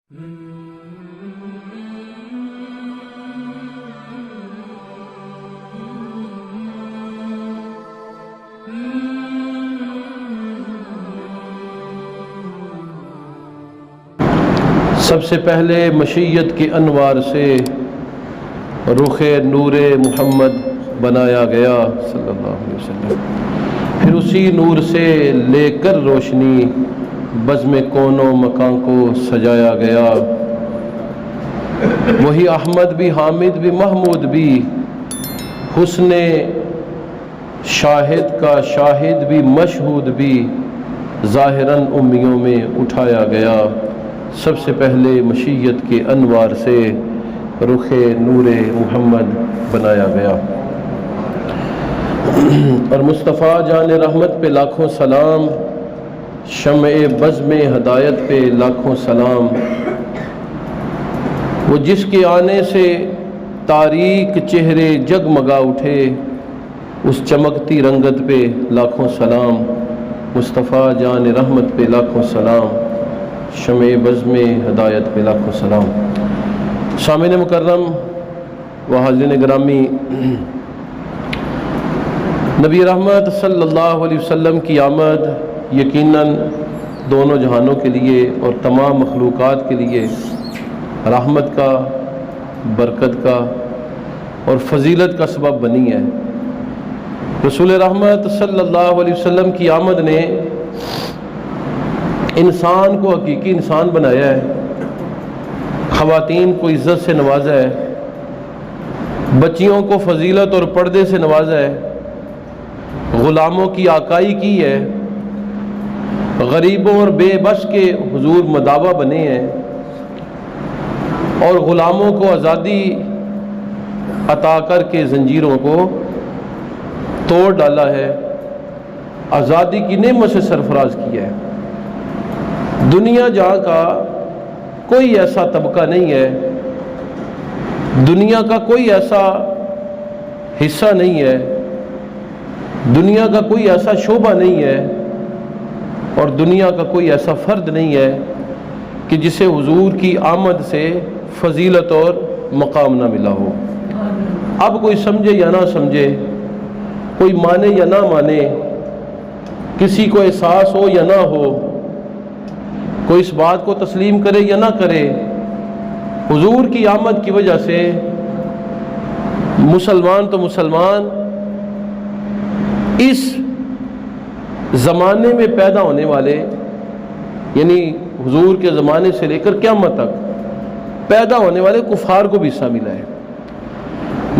سب سے پہلے مشیت کے انوار سے رخ نور محمد بنایا گیا صلی اللہ علیہ وسلم، پھر اسی نور سے لے کر روشنی بزم کون و مکان کو سجایا گیا۔ وہی احمد بھی، حامد بھی، محمود بھی، حسن شاہد کا شاہد بھی، مشہود بھی، ظاہراً امیوں میں اٹھایا گیا۔ سب سے پہلے مشیت کے انوار سے رخ نور محمد بنایا گیا۔ اور مصطفیٰ جان رحمت پہ لاکھوں سلام، شمع بزم ہدایت پہ لاکھوں سلام، وہ جس کے آنے سے تاریک چہرے جگمگا اٹھے، اس چمکتی رنگت پہ لاکھوں سلام۔ مصطفیٰ جان رحمت پہ لاکھوں سلام، شمع بزم ہدایت پہ لاکھوں سلام۔ سامعین مکرم و حاضرین گرامی، نبی رحمت صلی اللہ علیہ وسلم کی آمد یقیناً دونوں جہانوں کے لیے اور تمام مخلوقات کے لیے رحمت کا، برکت کا اور فضیلت کا سبب بنی ہے۔ رسول رحمت صلی اللہ علیہ وسلم کی آمد نے انسان کو حقیقی انسان بنایا ہے، خواتین کو عزت سے نوازا ہے، بچیوں کو فضیلت اور پردے سے نوازا ہے، غلاموں کی آقائی کی ہے، غریبوں اور بے بس کے حضور مداوا بنے ہیں، اور غلاموں کو آزادی عطا کر کے زنجیروں کو توڑ ڈالا ہے، آزادی کی نعمت سے سرفراز کیا ہے۔ دنیا جہاں کا کوئی ایسا طبقہ نہیں ہے، دنیا کا کوئی ایسا حصہ نہیں ہے، دنیا کا کوئی ایسا شعبہ نہیں ہے، اور دنیا کا کوئی ایسا فرد نہیں ہے کہ جسے حضور کی آمد سے فضیلت اور مقام نہ ملا ہو۔ اب کوئی سمجھے یا نہ سمجھے، کوئی مانے یا نہ مانے، کسی کو احساس ہو یا نہ ہو، کوئی اس بات کو تسلیم کرے یا نہ کرے، حضور کی آمد کی وجہ سے مسلمان تو مسلمان اس زمانے میں پیدا ہونے والے، یعنی حضور کے زمانے سے لے کر قیامت تک پیدا ہونے والے کفار کو بھی حصہ ملا ہے۔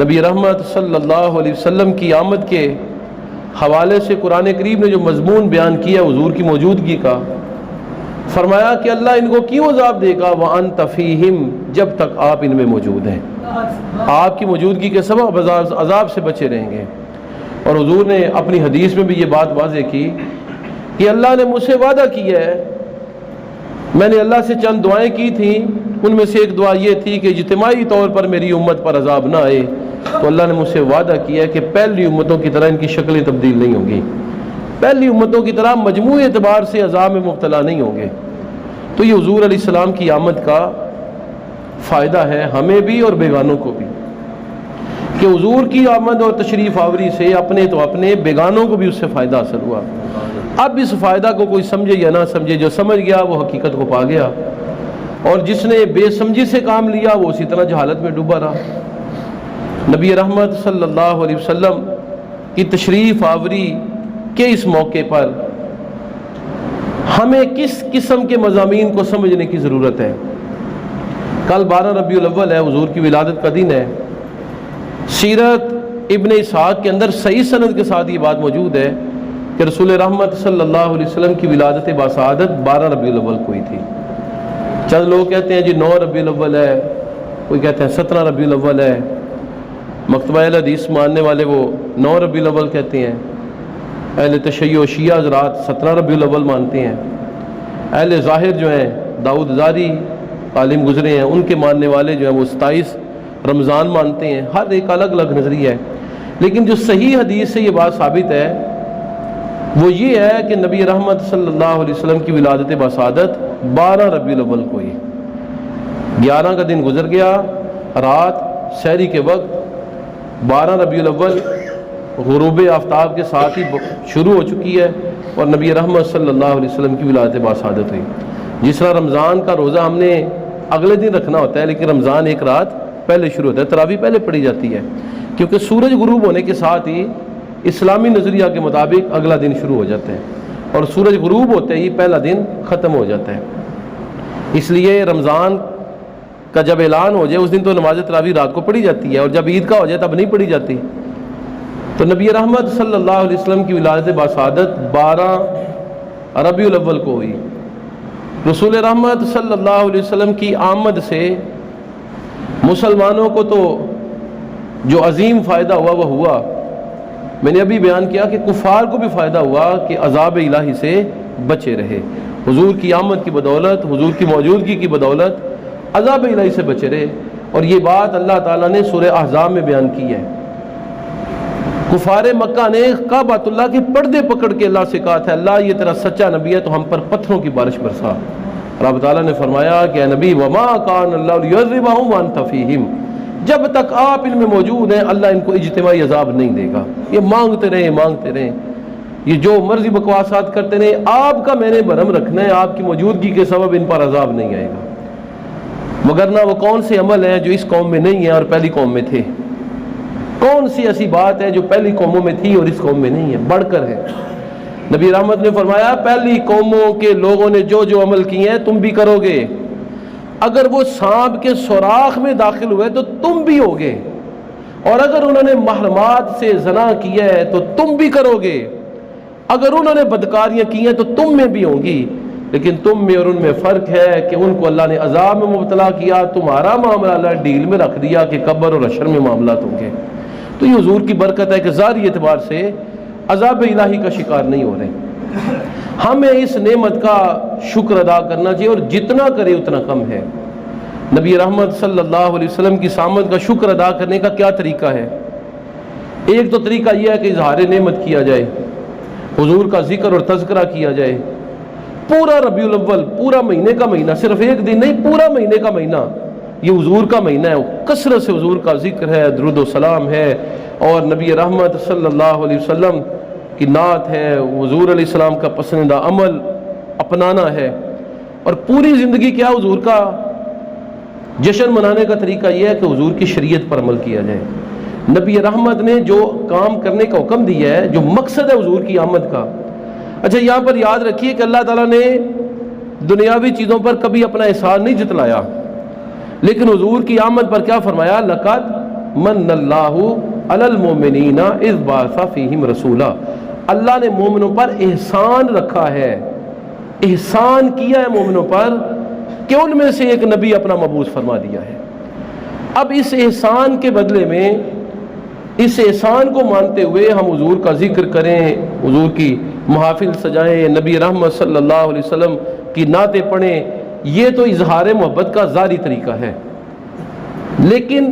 نبی رحمت صلی اللہ علیہ وسلم کی آمد کے حوالے سے قرآن کریم نے جو مضمون بیان کیا حضور کی موجودگی کا، فرمایا کہ اللہ ان کو کیوں عذاب دے گا وَأَنْتَ فِيهِمْ، جب تک آپ ان میں موجود ہیں، آپ کی موجودگی کے سبب عذاب سے بچے رہیں گے۔ اور حضور نے اپنی حدیث میں بھی یہ بات واضح کی کہ اللہ نے مجھ سے وعدہ کیا ہے، میں نے اللہ سے چند دعائیں کی تھیں، ان میں سے ایک دعا یہ تھی کہ اجتماعی طور پر میری امت پر عذاب نہ آئے، تو اللہ نے مجھ سے وعدہ کیا ہے کہ پہلی امتوں کی طرح ان کی شکلیں تبدیل نہیں ہوں گی، پہلی امتوں کی طرح مجموعی اعتبار سے عذاب میں مبتلا نہیں ہوں گے۔ تو یہ حضور علیہ السلام کی آمد کا فائدہ ہے ہمیں بھی اور بیگانوں کو بھی، کہ حضور کی آمد اور تشریف آوری سے اپنے تو اپنے، بیگانوں کو بھی اس سے فائدہ حاصل ہوا۔ اب اس فائدہ کو کوئی سمجھے یا نہ سمجھے، جو سمجھ گیا وہ حقیقت کو پا گیا، اور جس نے بے سمجھی سے کام لیا وہ اسی طرح جہالت میں ڈوبا رہا۔ نبی رحمت صلی اللہ علیہ وسلم کی تشریف آوری کے اس موقع پر ہمیں کس قسم کے مضامین کو سمجھنے کی ضرورت ہے؟ کل 12 ربیع الاول ہے، حضور کی ولادت کا دن ہے۔ سیرت ابن اسحاق کے اندر صحیح سند کے ساتھ یہ بات موجود ہے کہ رسول رحمت صلی اللہ علیہ وسلم کی ولادت باسعادت 12 ربیع الاول کو ہی تھی۔ چند لوگ کہتے ہیں جی 9 ربیع الاول ہے، کوئی کہتے ہیں 17 ربیع الاول ہے، مکتبہ اہل حدیث ماننے والے وہ 9 ربیع الاول کہتے ہیں، اہل تشیع و شیعہ حضرات 17 ربیع الاول مانتے ہیں، اہل ظاہر جو ہیں داؤد زاری عالم گزرے ہیں ان کے ماننے والے جو ہیں وہ 27 رمضان مانتے ہیں۔ ہر ایک الگ الگ نظریہ ہے، لیکن جو صحیح حدیث سے یہ بات ثابت ہے وہ یہ ہے کہ نبی رحمت صلی اللہ علیہ وسلم کی ولادت باسعادت 12 ربیع الاول کو ہی، 11 کا دن گزر گیا، رات سحری کے وقت 12 ربیع الاول غروب آفتاب کے ساتھ ہی شروع ہو چکی ہے، اور نبی رحمت صلی اللہ علیہ وسلم کی ولادت باسعادت ہوئی۔ جس طرح رمضان کا روزہ ہم نے اگلے دن رکھنا ہوتا ہے، لیکن رمضان ایک رات پہلے شروع ہوتا ہے، تراویح پہلے پڑھی جاتی ہے، کیونکہ سورج غروب ہونے کے ساتھ ہی اسلامی نظریہ کے مطابق اگلا دن شروع ہو جاتا ہے، اور سورج غروب ہوتے ہی پہلا دن ختم ہو جاتا ہے۔ اس لیے رمضان کا جب اعلان ہو جائے اس دن تو نماز تراویح رات کو پڑھی جاتی ہے، اور جب عید کا ہو جائے تب نہیں پڑھی جاتی۔ تو نبی رحمت صلی اللہ علیہ وسلم کی ولادت باسعادت 12 ربیع الاول کو ہوئی۔ رسول رحمت صلی اللہ علیہ وسلم کی آمد سے مسلمانوں کو تو جو عظیم فائدہ ہوا وہ ہوا، میں نے ابھی بیان کیا کہ کفار کو بھی فائدہ ہوا کہ عذاب الہی سے بچے رہے، حضور کی آمد کی بدولت، حضور کی موجودگی کی بدولت عذاب الہی سے بچے رہے۔ اور یہ بات اللہ تعالیٰ نے سورہ احزاب میں بیان کی ہے۔ کفار مکہ نے کعبۃ اللہ کے پردے پکڑ کے اللہ سے کہا تھا، اللہ یہ تیرا سچا نبی ہے تو ہم پر پتھروں کی بارش برسا۔ رب تعالیٰ نے فرمایا کہ اے نبی وما کان اللہ لیعذبہم وانت فیہم، جب تک آپ ان میں موجود ہیں اللہ ان کو اجتماعی عذاب نہیں دے گا۔ یہ مانگتے رہیں، یہ جو مرضی بکواسات کرتے رہیں، آپ کا میں نے بھرم رکھنا ہے، آپ کی موجودگی کے سبب ان پر عذاب نہیں آئے گا۔ مگرنہ وہ کون سے عمل ہیں جو اس قوم میں نہیں ہیں اور پہلی قوم میں تھے؟ کون سی ایسی بات ہے جو پہلی قوموں میں تھی اور اس قوم میں نہیں ہے؟ بڑھ کر ہے۔ نبی رحمت نے فرمایا پہلی قوموں کے لوگوں نے جو جو عمل کیے ہیں تم بھی کرو گے، اگر وہ سانپ کے سوراخ میں داخل ہوئے تو تم بھی ہوگے، اور اگر انہوں نے محرمات سے زنا کیا ہے تو تم بھی کرو گے، اگر انہوں نے بدکاریاں کی ہیں تو تم میں بھی ہوں گی، لیکن تم میں اور ان میں فرق ہے کہ ان کو اللہ نے عذاب میں مبتلا کیا، تمہارا معاملہ اللہ ڈیل میں رکھ دیا کہ قبر اور حشر میں معاملات ہوں گے۔ تو یہ حضور کی برکت ہے کہ ظاہری اعتبار سے عذاب الہی کا شکار نہیں ہو رہے۔ ہمیں اس نعمت کا شکر ادا کرنا چاہیے، اور جتنا کرے اتنا کم ہے۔ نبی رحمت صلی اللہ علیہ وسلم کی آمد کا شکر ادا کرنے کا کیا طریقہ ہے؟ ایک تو طریقہ یہ ہے کہ اظہار نعمت کیا جائے، حضور کا ذکر اور تذکرہ کیا جائے۔ پورا ربیع الاول، پورا مہینے کا مہینہ، صرف ایک دن نہیں، پورا مہینے کا مہینہ یہ حضور کا مہینہ ہے، کثرت سے حضور کا ذکر ہے، درود و سلام ہے، اور نبی رحمت صلی اللہ علیہ وسلم کی نعت ہے، حضور علیہ السلام کا پسندیدہ عمل اپنانا ہے۔ اور پوری زندگی کیا حضور کا جشن منانے کا طریقہ یہ ہے کہ حضور کی شریعت پر عمل کیا جائے۔ نبی رحمت نے جو کام کرنے کا حکم دیا ہے، جو مقصد ہے حضور کی آمد کا۔ اچھا یہاں پر یاد رکھیے کہ اللہ تعالیٰ نے دنیاوی چیزوں پر کبھی اپنا احسان نہیں جتلایا، لیکن حضور کی آمد پر کیا فرمایا؟ لقد من اللہ علی المؤمنین اذ بعث فیہم رسولا، اللہ نے مومنوں پر احسان رکھا ہے، احسان کیا ہے مومنوں پر کہ ان میں سے ایک نبی اپنا مبعوث فرما دیا ہے۔ اب اس احسان کے بدلے میں، اس احسان کو مانتے ہوئے ہم حضور کا ذکر کریں، حضور کی محافل سجائیں، نبی رحمت صلی اللہ علیہ وسلم کی نعتیں پڑھیں، یہ تو اظہار محبت کا ظاہری طریقہ ہے۔ لیکن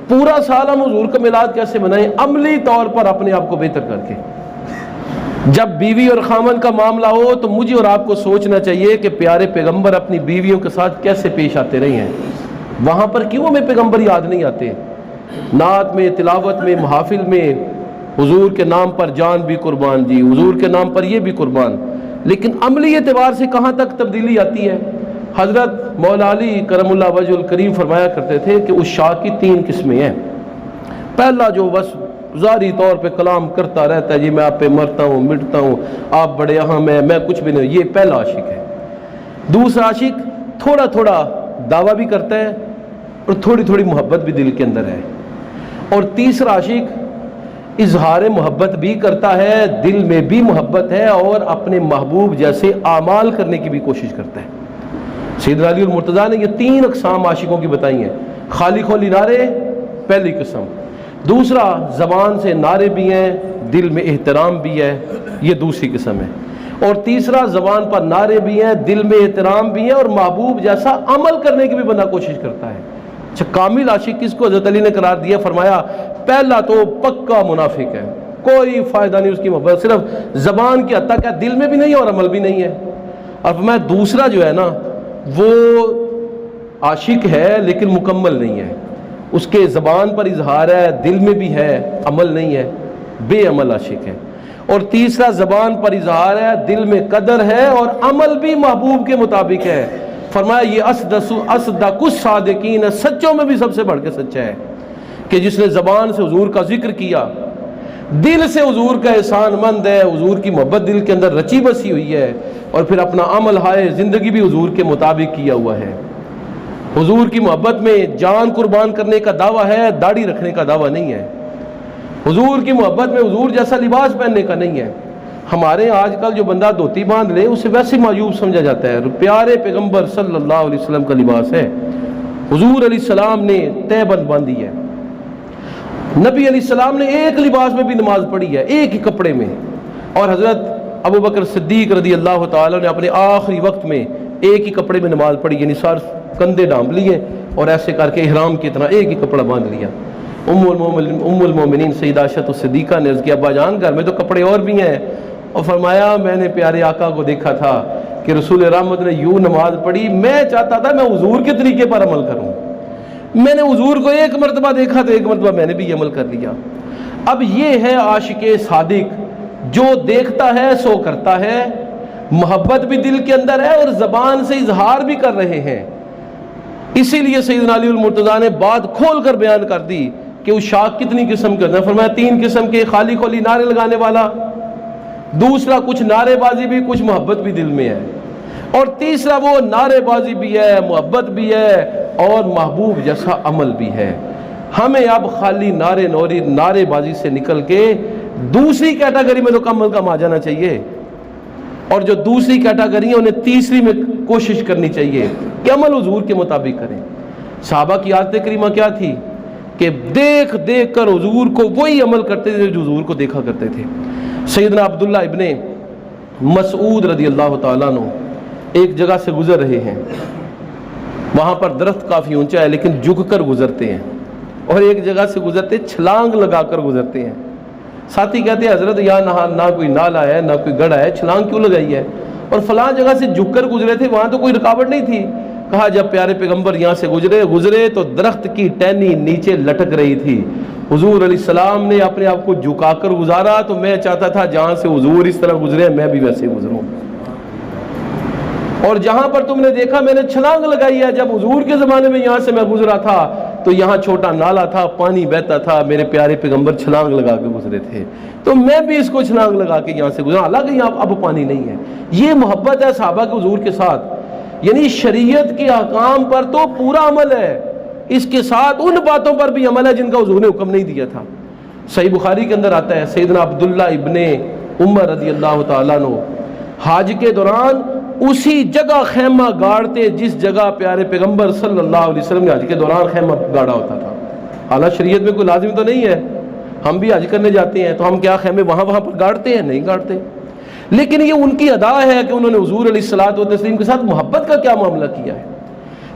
پورا سال ہم حضور کا میلاد کیسے منائیں؟ عملی طور پر اپنے آپ کو بہتر کر کے۔ جب بیوی اور خامن کا معاملہ ہو تو مجھے اور آپ کو سوچنا چاہیے کہ پیارے پیغمبر اپنی بیویوں کے ساتھ کیسے پیش آتے رہے ہیں، وہاں پر کیوں ہمیں پیغمبر یاد نہیں آتے؟ نعت میں، تلاوت میں، محافل میں حضور کے نام پر جان بھی قربان، جی حضور کے نام پر یہ بھی قربان، لیکن عملی اعتبار سے کہاں تک تبدیلی آتی ہے؟ حضرت مولا علی کرم اللہ وجہ الکریم فرمایا کرتے تھے کہ عشاق کی 3 قسمیں ہیں۔ پہلا جو بس ظاہری طور پہ کلام کرتا رہتا ہے، جی میں آپ پہ مرتا ہوں مٹتا ہوں، آپ بڑے اہم ہیں، میں کچھ بھی نہیں، یہ پہلا عاشق ہے۔ دوسرا عاشق تھوڑا تھوڑا دعویٰ بھی کرتا ہے اور تھوڑی تھوڑی محبت بھی دل کے اندر ہے، اور تیسرا عاشق اظہار محبت بھی کرتا ہے، دل میں بھی محبت ہے، اور اپنے محبوب جیسے اعمال کرنے کی بھی کوشش کرتا ہے۔ سیدنا علی المرتضیٰ نے یہ 3 اقسام عاشقوں کی بتائی ہیں۔ خالی خولی نعرے پہلی قسم، دوسرا زبان سے نعرے بھی ہیں، دل میں احترام بھی ہے، یہ دوسری قسم ہے، اور تیسرا زبان پر نعرے بھی ہیں، دل میں احترام بھی ہیں، اور محبوب جیسا عمل کرنے کی بھی بندہ کوشش کرتا ہے۔ اچھا کامل عاشق کس کو حضرت علی نے قرار دیا؟ فرمایا پہلا تو پکا منافق ہے، کوئی فائدہ نہیں اس کی محبت، صرف زبان کی حد تک ہے، دل میں بھی نہیں اور عمل بھی نہیں ہے۔ اور فرمایا دوسرا جو ہے نا وہ عاشق ہے لیکن مکمل نہیں ہے، اس کے زبان پر اظہار ہے، دل میں بھی ہے، عمل نہیں ہے، بے عمل عاشق ہے۔ اور تیسرا زبان پر اظہار ہے، دل میں قدر ہے اور عمل بھی محبوب کے مطابق ہے۔ فرمایا یہ اصدق الصادقین، سچوں میں بھی سب سے بڑھ کے سچا ہے کہ جس نے زبان سے حضور کا ذکر کیا، دل سے حضور کا احسان مند ہے، حضور کی محبت دل کے اندر رچی بسی ہوئی ہے، اور پھر اپنا عمل ہائے زندگی بھی حضور کے مطابق کیا ہوا ہے۔ حضور کی محبت میں جان قربان کرنے کا دعویٰ ہے، داڑھی رکھنے کا دعویٰ نہیں ہے۔ حضور کی محبت میں حضور جیسا لباس پہننے کا نہیں ہے۔ ہمارے آج کل جو بندہ دھوتی باندھ لے اسے ویسے معیوب سمجھا جاتا ہے، پیارے پیغمبر صلی اللہ علیہ وسلم کا لباس ہے۔ حضور علیہ السلام نے تہ بند باندھی ہے، نبی علیہ السلام نے ایک لباس میں بھی نماز پڑھی ہے، ایک ہی کپڑے میں، اور حضرت ابو بکر صدیق رضی اللہ تعالیٰ نے اپنے آخری وقت میں ایک ہی کپڑے میں نماز پڑھی، یعنی سر کندھے ڈھانپ لیے اور ایسے کر کے احرام کی طرح ایک ہی کپڑا باندھ لیا۔ ام المومنین سیدہ عائشہ صدیقہ نے عرض کیا ابا جان گھر میں تو کپڑے اور بھی ہیں، اور فرمایا میں نے پیارے آقا کو دیکھا تھا کہ رسول رحمت نے یوں نماز پڑھی، میں چاہتا تھا میں حضور کے طریقے پر عمل کروں، میں نے حضور کو ایک مرتبہ دیکھا تو ایک مرتبہ میں نے بھی عمل کر لیا۔ اب یہ ہے عاشق صادق، جو دیکھتا ہے سو کرتا ہے، محبت بھی دل کے اندر ہے اور زبان سے اظہار بھی کر رہے ہیں۔ اسی لیے سیدنا علی المرتضیٰ نے بات کھول کر بیان کر دی کہ عشاق کتنی قسم کے ہوتے ہیں۔ فرمایا 3 قسم کے، خالی کھولی نعرے لگانے والا، دوسرا کچھ نعرے بازی بھی، کچھ محبت بھی دل میں ہے، اور تیسرا وہ نعرے بازی بھی ہے، محبت بھی ہے اور محبوب جیسا عمل بھی ہے۔ ہمیں اب خالی نعرے بازی سے نکل کے دوسری کیٹیگری میں تو کم از کم آ جانا چاہیے، اور جو دوسری کیٹیگری ہیں انہیں تیسری میں کوشش کرنی چاہیے کہ عمل حضور کے مطابق کریں۔ صحابہ کی عادت کریمہ کیا تھی کہ دیکھ دیکھ کر حضور کو وہی عمل کرتے تھے جو حضور کو دیکھا کرتے تھے۔ سیدنا عبداللہ ابن مسعود رضی اللہ تعالیٰ عنہ ایک جگہ سے گزر رہے ہیں، وہاں پر درخت کافی اونچا ہے لیکن جھک کر گزرتے ہیں، اور ایک جگہ سے گزرتے چھلانگ لگا کر گزرتے ہیں۔ ساتھی کہتے ہیں حضرت یہاں نہ کوئی نالا ہے نہ کوئی گڑھا ہے، چھلانگ کیوں لگائی ہے؟ اور فلاں جگہ سے جھک کر گزرے تھے، وہاں تو کوئی رکاوٹ نہیں تھی۔ کہا جب پیارے پیغمبر یہاں سے گزرے تو درخت کی ٹہنی نیچے لٹک رہی تھی، حضور علیہ السلام نے اپنے آپ کو جھکا کر گزارا، تو میں چاہتا تھا جہاں سے حضور اس طرح گزرے میں بھی ویسے گزروں، اور جہاں پر تم نے دیکھا میں نے چھلانگ لگائی ہے، جب حضور کے زمانے میں یہاں سے میں گزرا تھا تو یہاں چھوٹا نالا تھا، پانی بہتا تھا، میرے پیارے پیغمبر چھلانگ لگا کے گزرے تھے، تو میں بھی اس کو چھلانگ لگا کے یہاں سے گزرا، حالانکہ یہاں اب پانی نہیں ہے۔ یہ محبت ہے صحابہ کے حضور کے ساتھ، یعنی شریعت کے احکام پر تو پورا عمل ہے، اس کے ساتھ ان باتوں پر بھی عمل ہے جن کا حضور نے حکم نہیں دیا تھا۔ صحیح بخاری کے اندر آتا ہے سیدنا عبداللہ ابن عمر رضی اللہ تعالیٰ عنہ حج کے دوران اسی جگہ خیمہ گاڑتے جس جگہ پیارے پیغمبر صلی اللہ علیہ وسلم نے حج کے دوران خیمہ گاڑا ہوتا تھا۔ حالانکہ شریعت میں کوئی لازم تو نہیں ہے، ہم بھی حج کرنے جاتے ہیں تو ہم کیا خیمے وہاں پر گاڑتے ہیں؟ نہیں گاڑتے، لیکن یہ ان کی ادا ہے کہ انہوں نے حضور علیہ الصلوۃ والتسلیم کے ساتھ محبت کا کیا معاملہ کیا ہے۔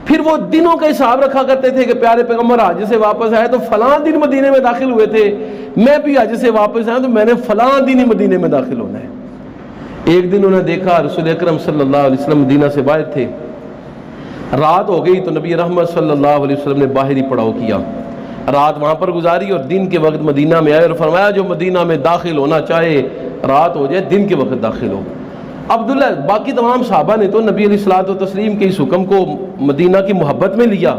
پھر وہ دنوں کا حساب رکھا کرتے تھے کہ پیارے پیغمبر حج سے واپس آئے تو فلاں دن مدینے میں داخل ہوئے تھے، میں بھی حج سے واپس آیا تو میں نے فلاں دن ہی مدینے میں داخل ہونا ہے۔ ایک دن انہوں نے دیکھا رسول اکرم صلی اللہ علیہ وسلم مدینہ سے باہر تھے، رات ہو گئی تو نبی رحمت صلی اللہ علیہ وسلم نے باہری پڑاؤ کیا، رات وہاں پر گزاری اور دن کے وقت مدینہ میں آئے اور فرمایا جو مدینہ میں داخل ہونا چاہے رات ہو جائے دن کے وقت داخل ہو۔ عبداللہ باقی تمام صحابہ نے تو نبی علیہ الصلوۃ والتسلیم کے اس حکم کو مدینہ کی محبت میں لیا،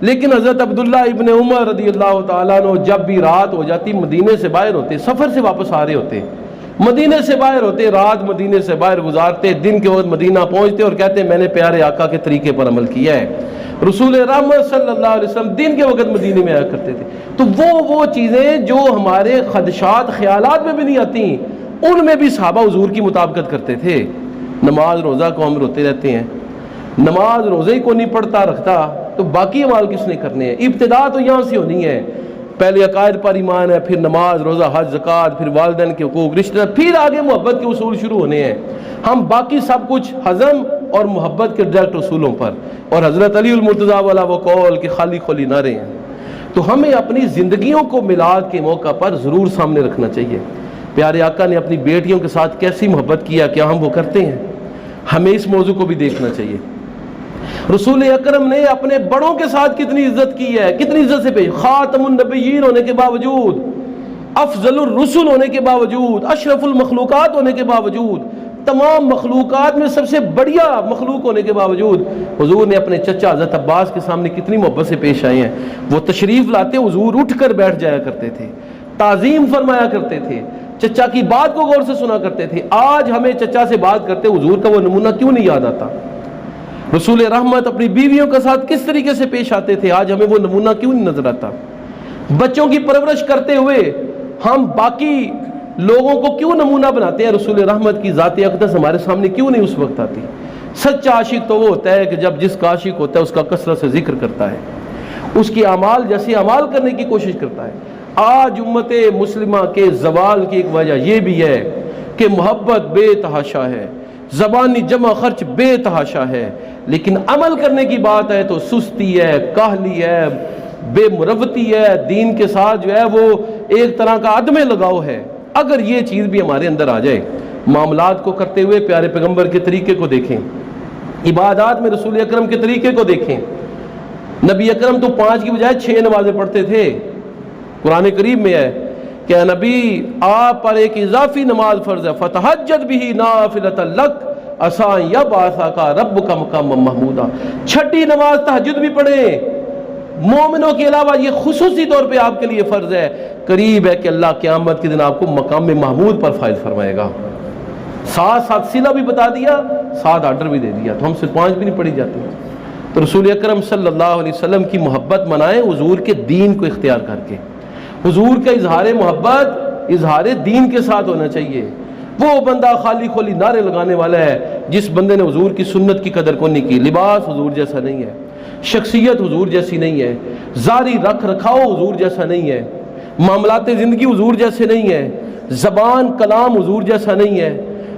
لیکن حضرت عبداللہ ابن عمر رضی اللہ تعالیٰ عنہ جب بھی رات ہو جاتی مدینے سے باہر ہوتے، سفر سے واپس آ رہے ہوتے، مدینے سے باہر ہوتے، رات مدینے سے باہر گزارتے، دن کے وقت مدینہ پہنچتے اور کہتے میں نے پیارے آقا کے طریقے پر عمل کیا ہے۔ رسول رحمت صلی اللہ علیہ وسلم دن کے وقت مدینے میں آیا کرتے تھے۔ تو وہ چیزیں جو ہمارے خدشات خیالات میں بھی نہیں آتی، ان میں بھی صحابہ حضور کی مطابقت کرتے تھے۔ نماز روزہ کو ہم روتے رہتے ہیں، نماز روزے کو نہیں پڑھتا رکھتا تو باقی اعمال کس نے کرنے ہیں؟ ابتدا تو یہاں سے ہونی ہے، پہلے عقائد پر ایمان ہے، پھر نماز روزہ حج زکوٰۃ، پھر والدین کے حقوق رشتہ، پھر آگے محبت کے اصول شروع ہونے ہیں۔ ہم باقی سب کچھ ہضم اور محبت کے ڈائریکٹ اصولوں پر، اور حضرت علی المرتضیٰ والا وہ قول کہ خالی کھولی نہ رہے ہیں۔ تو ہمیں اپنی زندگیوں کو میلاد کے موقع پر ضرور سامنے رکھنا چاہیے، پیارے آقا نے اپنی بیٹیوں کے ساتھ کیسی محبت کیا، کیا ہم وہ کرتے ہیں؟ ہمیں اس موضوع کو بھی دیکھنا چاہیے۔ رسول اکرم نے اپنے بڑوں کے ساتھ کتنی عزت کی ہے، کتنی عزت سے پیش، خاتم النبیین ہونے کے باوجود، افضل الرسل ہونے کے باوجود، اشرف المخلوقات ہونے کے باوجود، تمام مخلوقات میں سب سے بڑھیا مخلوق ہونے کے باوجود حضور نے اپنے چچا حضرت عباس کے سامنے کتنی محبت سے پیش آئے ہیں۔ وہ تشریف لاتے حضور اٹھ کر بیٹھ جایا کرتے تھے، تعظیم فرمایا کرتے تھے، چچا کی بات کو غور سے سنا کرتے تھے۔ آج ہمیں چچا سے بات کرتے حضور کا وہ نمونہ کیوں نہیں یاد آتا؟ رسول رحمت اپنی بیویوں کے ساتھ کس طریقے سے پیش آتے تھے، آج ہمیں وہ نمونہ کیوں نہیں نظر آتا؟ بچوں کی پرورش کرتے ہوئے ہم باقی لوگوں کو کیوں نمونہ بناتے ہیں، رسول رحمت کی ذات اقدس ہمارے سامنے کیوں نہیں اس وقت آتی؟ سچا عاشق تو وہ ہوتا ہے کہ جب جس کا عاشق ہوتا ہے اس کا کثرت سے ذکر کرتا ہے، اس کی اعمال جیسے اعمال کرنے کی کوشش کرتا ہے۔ آج امت مسلمہ کے زوال کی ایک وجہ یہ بھی ہے کہ محبت بے تحاشا ہے، زبانی جمع خرچ بے تحاشا ہے، لیکن عمل کرنے کی بات ہے تو سستی ہے، کاہلی ہے، بے مروتی ہے، دین کے ساتھ جو ہے وہ ایک طرح کا عدم لگاؤ ہے۔ اگر یہ چیز بھی ہمارے اندر آ جائے، معاملات کو کرتے ہوئے پیارے پیغمبر کے طریقے کو دیکھیں، عبادات میں رسول اکرم کے طریقے کو دیکھیں۔ نبی اکرم تو 5 کی بجائے 6 نمازیں پڑھتے تھے۔ قرآن کریم میں ہے کہ اے نبی آپ پر ایک اضافی نماز فرض ہے، فتہجد بہ نافلۃ لک عسیٰ ان یبعثک ربک مقاما محمودا۔ چھٹی نماز تہجد بھی پڑھیں، مومنوں کے علاوہ یہ خصوصی طور پہ آپ کے لیے فرض ہے، قریب ہے کہ اللہ قیامت کے دن آپ کو مقام محمود پر فائز فرمائے گا۔ ساتھ ساتھ صلہ بھی بتا دیا، ساتھ آرڈر بھی دے دیا، تو ہم سے 5 بھی نہیں پڑھی جاتی۔ تو رسول اکرم صلی اللہ علیہ وسلم کی محبت منائیں حضور کے دین کو اختیار کر کے۔ حضور کا اظہار محبت اظہار دین کے ساتھ ہونا چاہیے۔ وہ بندہ خالی کھولی نعرے لگانے والا ہے جس بندے نے حضور کی سنت کی قدر کو نہیں کی۔ لباس حضور جیسا نہیں ہے، شخصیت حضور جیسی نہیں ہے، زاری رکھ رکھاؤ حضور جیسا نہیں ہے، معاملات زندگی حضور جیسے نہیں ہے، زبان کلام حضور جیسا نہیں ہے،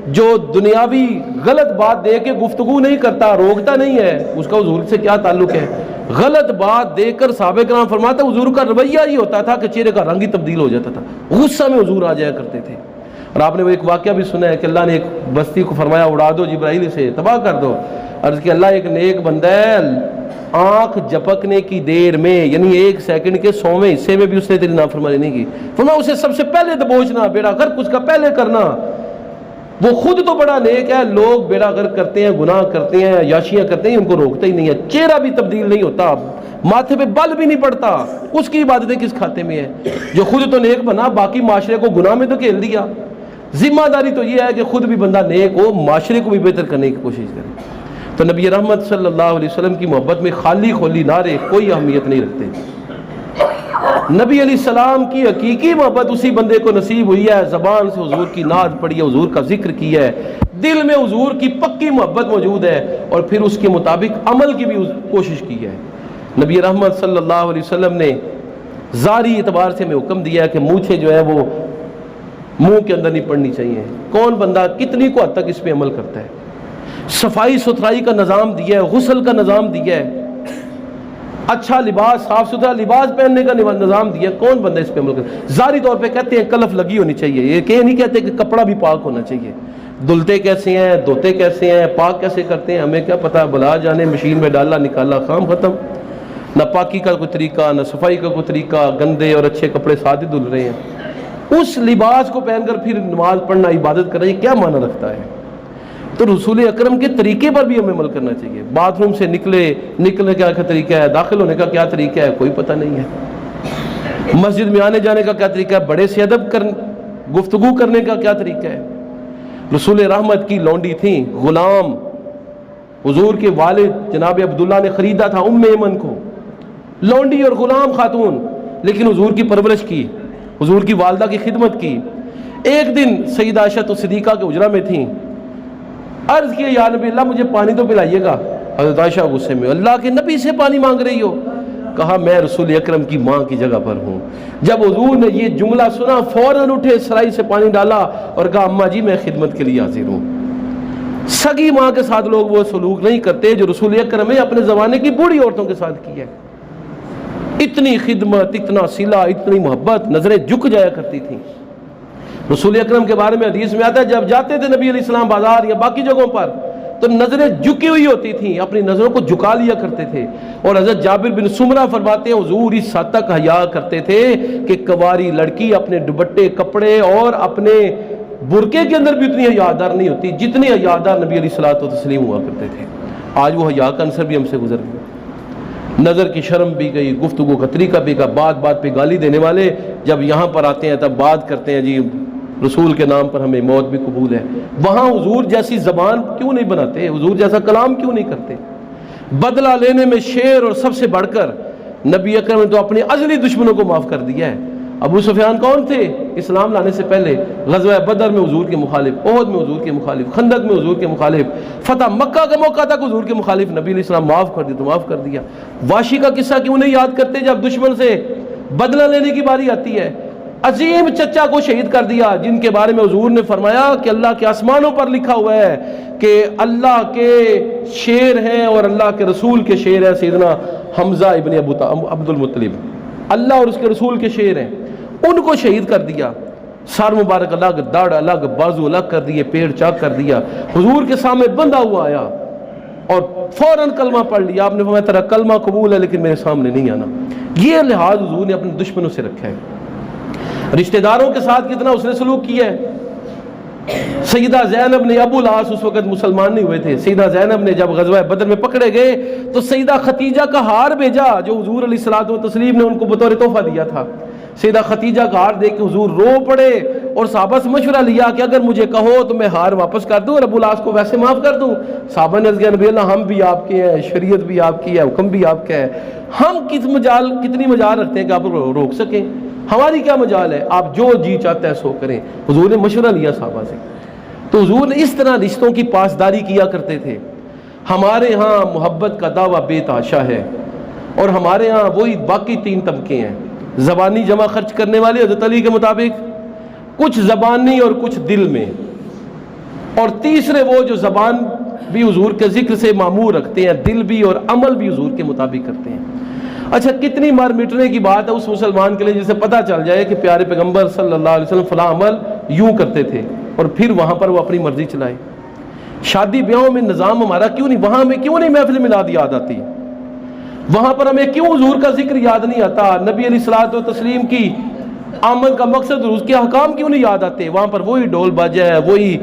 جو دنیاوی غلط بات دے کے گفتگو نہیں کرتا، روکتا نہیں ہے، اس کا حضور سے کیا تعلق ہے؟ غلط بات دے کر صحابہ کرام فرماتا حضور کا رویہ ہی ہوتا تھا کہ چہرے کا رنگ ہی تبدیل ہو جاتا تھا، غصہ میں حضور آ جایا کرتے تھے۔ اور آپ نے وہ ایک واقعہ بھی سنا ہے کہ اللہ نے ایک بستی کو فرمایا اڑا دو جبرائیل سے، تباہ کر دو۔ عرض کہ اللہ ایک نیک بندہ ہے، آنکھ جھپکنے کی دیر میں یعنی 1 سیکنڈ کے 100ویں حصے میں بھی اس نے تیری نافرمانی نہیں کی، فرمایا اسے سب سے پہلے دبوچنا، بیڑا غرق اس کا پہلے کرنا۔ وہ خود تو بڑا نیک ہے، لوگ بیڑا غرق کرتے ہیں، گناہ کرتے ہیں، عیاشیاں کرتے ہیں، ان کو روکتا ہی نہیں ہے، چہرہ بھی تبدیل نہیں ہوتا، ماتھے پہ بل بھی نہیں پڑتا، اس کی عبادتیں کس کھاتے میں ہے؟ جو خود تو نیک بنا، باقی معاشرے کو گناہ میں تو کھیل دیا۔ ذمہ داری تو یہ ہے کہ خود بھی بندہ نیک ہو، معاشرے کو بھی بہتر کرنے کی کوشش کرے۔ تو نبی رحمت صلی اللہ علیہ وسلم کی محبت میں خالی کھولی نعرے کوئی اہمیت نہیں رکھتے۔ نبی علیہ السلام کی حقیقی محبت اسی بندے کو نصیب ہوئی ہے، زبان سے حضور کی نعت پڑھی ہے، حضور کا ذکر کیا ہے، دل میں حضور کی پکی محبت موجود ہے، اور پھر اس کے مطابق عمل کی بھی کوشش کی ہے۔ نبی رحمت صلی اللہ علیہ وسلم نے ظاہری اعتبار سے ہمیں حکم دیا ہے کہ مونچھیں جو ہے وہ منہ کے اندر نہیں پڑنی چاہیے۔ کون بندہ کتنی کو حد تک اس پہ عمل کرتا ہے؟ صفائی ستھرائی کا نظام دیا ہے، غسل کا نظام دیا ہے، اچھا لباس، صاف ستھرا لباس پہننے کا نظام دیا ہے، کون بندہ اس پہ عمل کرتا ہے؟ ظاہری طور پہ کہتے ہیں کلف لگی ہونی چاہیے، یہ نہیں کہتے کہ کپڑا بھی پاک ہونا چاہیے، دھلتے کیسے ہیں، دھوتے کیسے ہیں، پاک کیسے کرتے ہیں، ہمیں کیا پتہ، بلا جانے، مشین میں ڈالا نکالا کام ختم۔ نہ پاکی کا کوئی طریقہ، نہ صفائی کا کوئی طریقہ، گندے اور اچھے کپڑے ساتھ ہی دھل رہے ہیں۔ اس لباس کو پہن کر پھر نماز پڑھنا، عبادت کرنا، یہ کیا معنی رکھتا ہے؟ تو رسول اکرم کے طریقے پر بھی ہمیں عمل کرنا چاہیے۔ باتھ روم سے نکلنے کا کیا طریقہ ہے، داخل ہونے کا کیا طریقہ ہے، کوئی پتہ نہیں ہے۔ مسجد میں آنے جانے کا کیا طریقہ ہے، بڑے سے ادب گفتگو کرنے کا کیا طریقہ ہے۔ رسول رحمت کی لونڈی تھیں، غلام حضور کے والد جناب عبداللہ نے خریدا تھا ام ایمن کو، لونڈی اور غلام خاتون، لیکن حضور کی پرورش کی، حضور کی والدہ کی خدمت کی۔ ایک دن سیدہ عائشہ صدیقہ کے حجرہ میں تھیں، عرض کیا یا نبی اللہ مجھے پانی تو پلائیے گا۔ حضرت عائشہ غصے میں، اللہ کے نبی سے پانی مانگ رہی ہو؟ کہا میں رسول اکرم کی ماں کی جگہ پر ہوں۔ جب حضور نے یہ جملہ سنا فوراً اٹھے، سرائی سے پانی ڈالا اور کہا اماں جی میں خدمت کے لیے حاضر ہوں۔ سگی ماں کے ساتھ لوگ وہ سلوک نہیں کرتے جو رسول اکرم نے اپنے زمانے کی بوڑھی عورتوں کے ساتھ کیا ہے۔ اتنی خدمت، اتنا صلہ، اتنی محبت، نظریں جھک جایا کرتی تھیں۔ رسول اکرم کے بارے میں حدیث میں آتا ہے جب جاتے تھے نبی علیہ السلام بازار یا باقی جگہوں پر تو نظریں جھکی ہوئی ہوتی تھیں، اپنی نظروں کو جھکا لیا کرتے تھے. اور حضرت جابر بن سمرہ فرماتے ہیں حضور اس حد تک حیا کرتے تھے کہ کواری لڑکی اپنے دوپٹے کپڑے اور اپنے برقعے کے اندر بھی اتنی حیادار نہیں ہوتی جتنی حیادار نبی علیہ الصلوۃ والتسلیم ہوا کرتے تھے. آج وہ حیا کا عنصر بھی ہم سے گزر گیا. نظر کی شرم بھی گئی، گفتگو کا طریقہ بھی گیا. بات بات پہ گالی دینے والے جب یہاں پر آتے ہیں تب بات کرتے ہیں جی رسول کے نام پر ہمیں موت بھی قبول ہے. وہاں حضور جیسی زبان کیوں نہیں بناتے؟ حضور جیسا کلام کیوں نہیں کرتے؟ بدلہ لینے میں شیر، اور سب سے بڑھ کر نبی اکرم نے تو اپنے ازلی دشمنوں کو معاف کر دیا ہے. ابو سفیان کون تھے؟ اسلام لانے سے پہلے غزوہ بدر میں حضور کے مخالف، احد میں حضور کے مخالف، خندق میں حضور کے مخالف، فتح مکہ کا موقع تک حضور کے مخالف. نبی علیہ السلام معاف کر دیا تو معاف کر دیا. واشی کا قصہ کیوں نہیں یاد کرتے جب دشمن سے بدلہ لینے کی باری آتی ہے؟ عظیم چچا کو شہید کر دیا جن کے بارے میں حضور نے فرمایا کہ اللہ کے آسمانوں پر لکھا ہوا ہے کہ اللہ کے شیر ہیں اور اللہ کے رسول کے شیر ہیں سیدنا حمزہ ابن عبد المطلب. اللہ اور اس کے رسول کے شیر ہیں، ان کو شہید کر دیا. سر مبارک الگ، داڑھ الگ، بازو الگ کر دیے، پیڑ چاک کر دیا. حضور کے سامنے بندہ ہوا آیا اور فوراً کلمہ پڑھ لیا. آپ نے فرمایا تیرا کلمہ قبول ہے لیکن میرے سامنے نہیں آنا. یہ لحاظ حضور نے اپنے دشمنوں سے رکھا ہے. رشتہ داروں کے ساتھ کتنا اس نے سلوک کیا ہے. سیدہ زینب نے، ابو العاص اس وقت مسلمان نہیں ہوئے تھے، سیدہ زینب نے جب غزوہ بدر میں پکڑے گئے تو سیدہ خدیجہ کا ہار بھیجا جو حضور علیہ الصلوۃ والتسلیم نے ان کو بطور تحفہ دیا تھا. سیدہ خدیجہ کا ہار دیکھ کے حضور رو پڑے اور صحابہ سے مشورہ لیا کہ اگر مجھے کہو تو میں ہار واپس کر دوں اور ابو العاص کو ویسے معاف کر دوں. صحابہ نے کہا نبی اللہ ہم بھی آپ کے ہیں، شریعت بھی آپ کی ہے، حکم بھی آپ کا ہے، ہم کتنی مجال رکھتے ہیں کہ آپ روک سکیں؟ ہماری کیا مجال ہے؟ آپ جو جی چاہتا ہے سو کریں. حضور نے مشورہ لیا صحابہ سے. تو حضور نے اس طرح رشتوں کی پاسداری کیا کرتے تھے. ہمارے ہاں محبت کا دعویٰ بے تحاشا ہے اور ہمارے ہاں وہی باقی 3 طبقے ہیں. زبانی جمع خرچ کرنے والے حضرت علی کے مطابق، کچھ زبانی اور کچھ دل میں، اور تیسرے وہ جو زبان بھی حضور کے ذکر سے معمور رکھتے ہیں، دل بھی اور عمل بھی حضور کے مطابق کرتے ہیں. اچھا کتنی مار مٹنے کی بات ہے اس مسلمان کے لیے جسے پتہ چل جائے کہ پیارے پیغمبر صلی اللہ علیہ وسلم فلاں عمل یوں کرتے تھے اور پھر وہاں پر وہ اپنی مرضی چلائے. شادی بیاہوں میں نظام ہمارا کیوں نہیں؟ وہاں ہمیں کیوں نہیں محفل میلاد یاد آتی؟ وہاں پر ہمیں کیوں حضور کا ذکر یاد نہیں آتا؟ نبی علیہ الصلوۃ والتسلیم کی آمد کا مقصد اور اس کے احکام کیوں نہیں یاد آتے؟ وہاں پر وہی ڈھول باجا ہے، وہی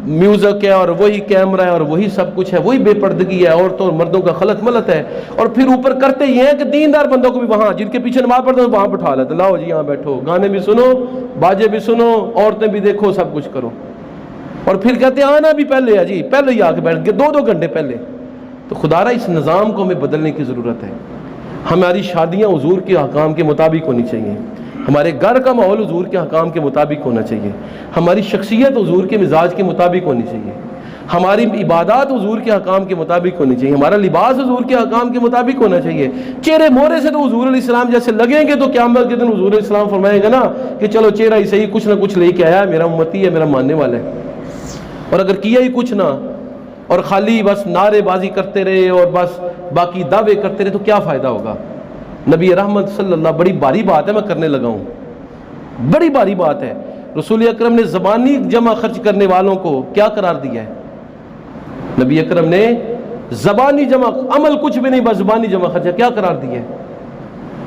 میوزک ہے اور وہی کیمرہ ہے اور وہی سب کچھ ہے، وہی بے پردگی ہے، عورتوں اور مردوں کا خلط ملط ہے. اور پھر اوپر کرتے یہ ہیں کہ دیندار بندوں کو بھی وہاں جن کے پیچھے نماز پڑھتے ہیں وہاں بٹھا لیتے، لاؤ جی یہاں بیٹھو، گانے بھی سنو، باجے بھی سنو، عورتیں بھی دیکھو، سب کچھ کرو. اور پھر کہتے ہیں آنا بھی پہلے ہے جی، پہلے ہی آ کے بیٹھ گئے 2 گھنٹے پہلے. تو خدا را اس نظام کو ہمیں بدلنے کی ضرورت ہے. ہماری شادیاں حضور کے احکام کے مطابق ہونی چاہیے، ہمارے گھر کا ماحول حضور کے احکام کے مطابق ہونا چاہیے، ہماری شخصیت حضور کے مزاج کے مطابق ہونی چاہیے، ہماری عبادات حضور کے احکام کے مطابق ہونی چاہیے، ہمارا لباس حضور کے احکام کے مطابق ہونا چاہیے. چہرے مورے سے تو حضور علیہ السلام جیسے لگیں گے تو قیامت کے دن حضور علیہ السلام فرمائے گا نا کہ چلو چہرہ ہی صحیح، کچھ نہ کچھ لے کے آیا، میرا امتی ہے، میرا ماننے والا ہے. اور اگر کیا ہی کچھ نہ اور خالی بس نعرے بازی کرتے رہے اور بس باقی دعوے کرتے رہے تو کیا فائدہ ہوگا؟ نبی رحمت صلی اللہ، بڑی باری بات ہے میں کرنے لگا ہوں، بڑی باری بات ہے. رسول اکرم نے زبانی جمع خرچ کرنے والوں کو کیا قرار دیا ہے؟ نبی اکرم نے زبانی جمع، عمل کچھ بھی نہیں بس زبانی جمع خرچ کیا قرار دیا ہے؟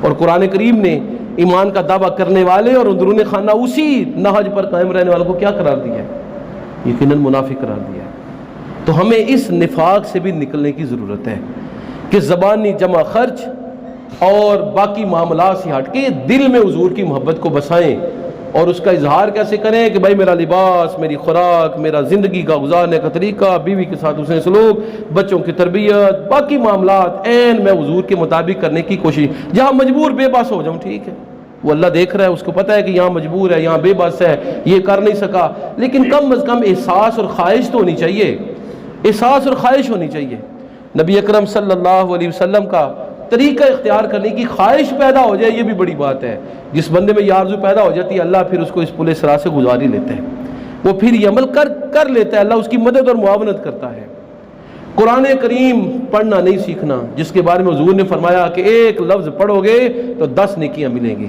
اور قرآن کریم نے ایمان کا دعویٰ کرنے والے اور اندرون خانہ اسی نہج پر قائم رہنے والوں کو کیا قرار دیا ہے؟ یقیناً منافق قرار دیا ہے. تو ہمیں اس نفاق سے بھی نکلنے کی ضرورت ہے کہ زبانی جمع خرچ اور باقی معاملات سے ہٹ کے دل میں حضور کی محبت کو بسائیں. اور اس کا اظہار کیسے کریں کہ بھائی میرا لباس، میری خوراک، میرا زندگی کا گزارنے کا طریقہ، بیوی کے ساتھ حسن سلوک، بچوں کی تربیت، باقی معاملات عین میں حضور کے مطابق کرنے کی کوشش. جہاں مجبور بے بس ہو جاؤں ٹھیک ہے، وہ اللہ دیکھ رہا ہے، اس کو پتہ ہے کہ یہاں مجبور ہے، یہاں بے بس ہے، یہ کر نہیں سکا، لیکن کم از کم احساس اور خواہش تو ہونی چاہیے، احساس اور خواہش ہونی چاہیے. نبی اکرم صلی اللہ علیہ وسلم کا طریقہ اختیار کرنے کی خواہش پیدا ہو جائے، یہ بھی بڑی بات ہے. جس بندے میں یہ آرزو پیدا ہو جاتی ہے اللہ پھر اس کو اس پلے سرا سے گزار ہی لیتا ہے، وہ پھر یہ عمل کر لیتا ہے، اللہ اس کی مدد اور معاونت کرتا ہے. قرآن کریم پڑھنا نہیں سیکھنا، جس کے بارے میں حضور نے فرمایا کہ 1 لفظ پڑھو گے تو 10 نیکیاں ملیں گی.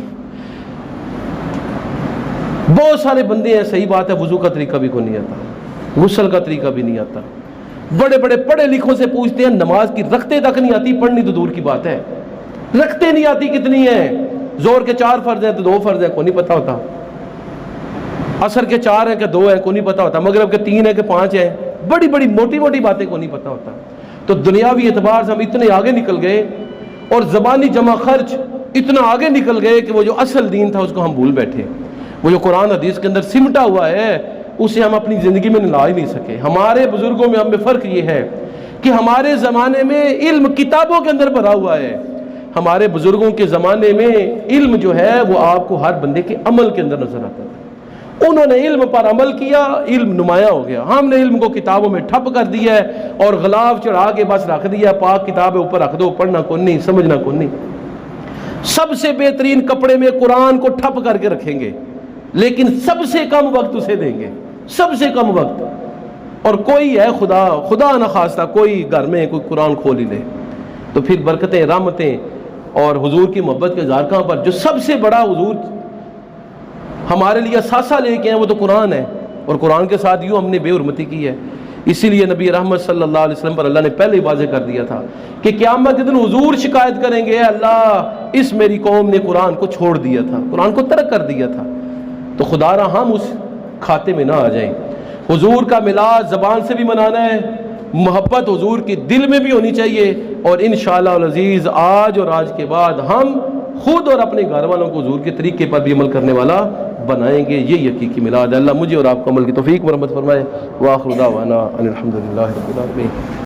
بہت سارے بندے ہیں، صحیح بات ہے، وضو کا طریقہ بھی کوئی نہیں آتا، غسل کا طریقہ بھی نہیں آتا، بڑے بڑے پڑھے لکھوں سے پوچھتے ہیں نماز کی رکھتے تک نہیں آتی، پڑھنی تو دور کی بات ہے، رکھتے نہیں آتی کتنی ہیں؟ زور کے 4 فرض ہیں تو 2 فرض ہیں، کو نہیں پتہ ہوتا، عصر کے 4 ہیں کہ 2 ہیں، کو نہیں پتہ ہوتا، مغرب کے 3 ہیں کہ 5 ہیں، بڑی بڑی موٹی موٹی باتیں کو نہیں پتہ ہوتا۔ تو دنیاوی اعتبار سے ہم اتنے آگے نکل گئے اور زبانی جمع خرچ اتنا آگے نکل گئے کہ وہ جو اصل دین تھا اس کو ہم بھول بیٹھے۔ وہ جو قرآن حدیث کے اندر سمٹا ہوا ہے اسے ہم اپنی زندگی میں لا ہی نہیں سکے۔ ہمارے بزرگوں میں ہم میں فرق یہ ہے کہ ہمارے زمانے میں علم کتابوں کے اندر بھرا ہوا ہے، ہمارے بزرگوں کے زمانے میں علم جو ہے وہ آپ کو ہر بندے کے عمل کے اندر نظر آتا تھا۔ انہوں نے علم پر عمل کیا، علم نمایاں ہو گیا۔ ہم نے علم کو کتابوں میں ٹھپ کر دیا ہے اور غلاف چڑھا کے بس رکھ دیا، پاک کتاب اوپر رکھ دو، پڑھنا کون نہیں، سمجھنا کون نہیں۔ سب سے بہترین کپڑے میں قرآن کو ٹھپ کر کے رکھیں گے لیکن سب سے کم وقت اسے دیں گے، سب سے کم وقت۔ اور کوئی ہے خدا نہ خواستہ کوئی گھر میں کوئی قرآن کھول ہی لے تو پھر برکتیں، رحمتیں اور حضور کی محبت کے زارکاں پر جو سب سے بڑا حضور ہمارے لیے اثاثہ لے کے ہیں وہ تو قرآن ہے، اور قرآن کے ساتھ یوں ہم نے بے حرمتی کی ہے۔ اسی لیے نبی رحمت صلی اللہ علیہ وسلم پر اللہ نے پہلے ہی واضح کر دیا تھا کہ قیامت کے دن حضور شکایت کریں گے، اللہ اس میری قوم نے قرآن کو چھوڑ دیا تھا، قرآن کو ترک کر دیا تھا۔ تو خدا را ہم اس کھاتے میں نہ آ جائیں۔ حضور کا میلاد زبان سے بھی منانا ہے، محبت حضور کی دل میں بھی ہونی چاہیے، اور انشاءاللہ العزیز آج اور آج کے بعد ہم خود اور اپنے گھر والوں کو حضور کے طریقے پر بھی عمل کرنے والا بنائیں گے۔ یہ حقیقی میلاد ہے۔ اللہ مجھے اور آپ کو عمل کی توفیق و رحمت فرمائے۔ وآخر دعوانا ان الحمدللہ رب العالمین۔